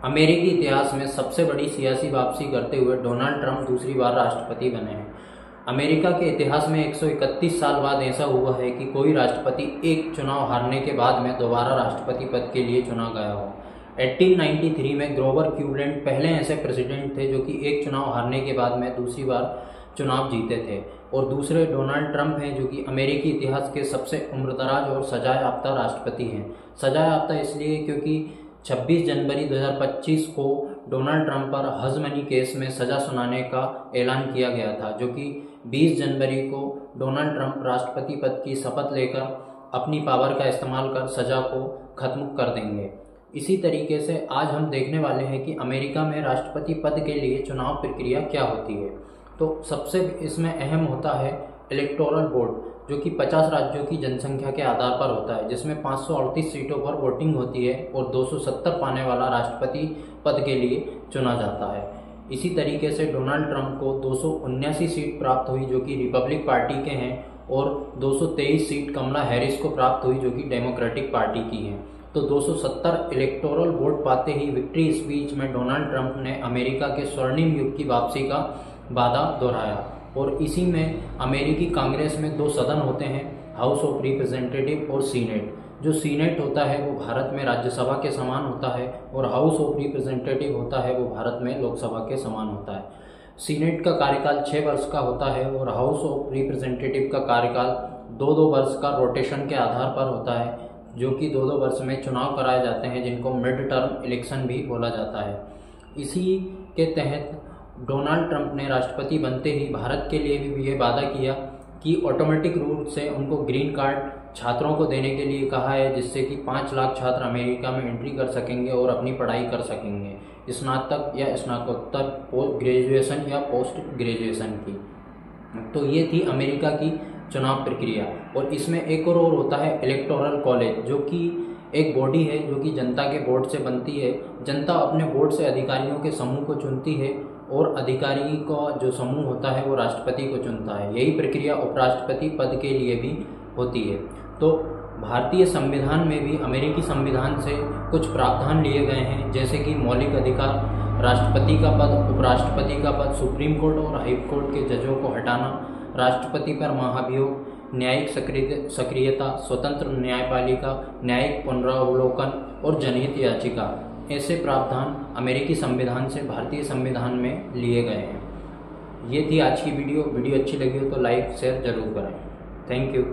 अमेरिकी इतिहास में सबसे बड़ी सियासी वापसी करते हुए डोनाल्ड ट्रंप दूसरी बार राष्ट्रपति बने हैं। अमेरिका के इतिहास में 131 साल बाद ऐसा हुआ है कि कोई राष्ट्रपति एक चुनाव हारने के बाद में दोबारा राष्ट्रपति पद के लिए चुना गया हो। 1893 में ग्रोवर क्लीवलैंड पहले ऐसे प्रेसिडेंट थे जो कि एक चुनाव हारने के बाद में दूसरी बार चुनाव जीते थे, और दूसरे डोनाल्ड ट्रंप हैं जो कि अमेरिकी इतिहास के सबसे उम्रदराज और सजा याफ्ता राष्ट्रपति हैं। सजा याफ्ता इसलिए क्योंकि 26 जनवरी 2025 को डोनाल्ड ट्रंप पर हज मनी केस में सजा सुनाने का ऐलान किया गया था, जो कि 20 जनवरी को डोनाल्ड ट्रंप राष्ट्रपति पद की शपथ लेकर अपनी पावर का इस्तेमाल कर सजा को खत्म कर देंगे। इसी तरीके से आज हम देखने वाले हैं कि अमेरिका में राष्ट्रपति पद के लिए चुनाव प्रक्रिया क्या होती है। तो सबसे इसमें अहम होता है इलेक्टोरल बोर्ड, जो कि 50 राज्यों की जनसंख्या के आधार पर होता है, जिसमें 538 सीटों पर वोटिंग होती है और 270 पाने वाला राष्ट्रपति पद के लिए चुना जाता है। इसी तरीके से डोनाल्ड ट्रंप को 279 सीट प्राप्त हुई जो कि रिपब्लिक पार्टी के हैं, और 223 सीट कमला हैरिस को प्राप्त हुई जो कि डेमोक्रेटिक पार्टी की हैं। तो 270 इलेक्टोरल वोट पाते ही विक्ट्री स्पीच में डोनाल्ड ट्रंप ने अमेरिका के स्वर्णिम युग की वापसी का वादा दोहराया। और इसी में अमेरिकी कांग्रेस में दो सदन होते हैं, हाउस ऑफ रिप्रेजेंटेटिव और सीनेट। जो सीनेट होता है वो भारत में राज्यसभा के समान होता है, और हाउस ऑफ रिप्रेजेंटेटिव होता है वो भारत में लोकसभा के समान होता है। सीनेट का कार्यकाल 6 वर्ष का होता है और हाउस ऑफ रिप्रेजेंटेटिव का कार्यकाल 2-2 वर्ष का रोटेशन के आधार पर होता है, जो कि 2-2 वर्ष में चुनाव कराए जाते हैं, जिनको मिड टर्म इलेक्शन भी बोला जाता है। इसी के तहत डोनाल्ड ट्रंप ने राष्ट्रपति बनते ही भारत के लिए भी ये वादा किया कि ऑटोमेटिक रूट से उनको ग्रीन कार्ड छात्रों को देने के लिए कहा है, जिससे कि 5 लाख छात्र अमेरिका में एंट्री कर सकेंगे और अपनी पढ़ाई कर सकेंगे, स्नातक या स्नातकोत्तर ग्रेजुएशन या पोस्ट ग्रेजुएशन की। तो ये थी अमेरिका की चुनाव प्रक्रिया। और इसमें एक और होता है इलेक्टोरल कॉलेज, जो कि एक बॉडी है जो कि जनता के वोट से बनती है। जनता अपने वोट से अधिकारियों के समूह को चुनती है, और अधिकारी का जो समूह होता है वो राष्ट्रपति को चुनता है। यही प्रक्रिया उपराष्ट्रपति पद के लिए भी होती है। तो भारतीय संविधान में भी अमेरिकी संविधान से कुछ प्रावधान लिए गए हैं, जैसे कि मौलिक अधिकार, राष्ट्रपति का पद, उपराष्ट्रपति का पद, सुप्रीम कोर्ट और हाई कोर्ट के जजों को हटाना, राष्ट्रपति पर महाभियोग, न्यायिक सक्रियता, स्वतंत्र न्यायपालिका, न्यायिक पुनरावलोकन और जनहित याचिका। ऐसे प्रावधान अमेरिकी संविधान से भारतीय संविधान में लिए गए हैं। ये थी आज की वीडियो अच्छी लगी हो तो लाइक शेयर जरूर करें। Thank you.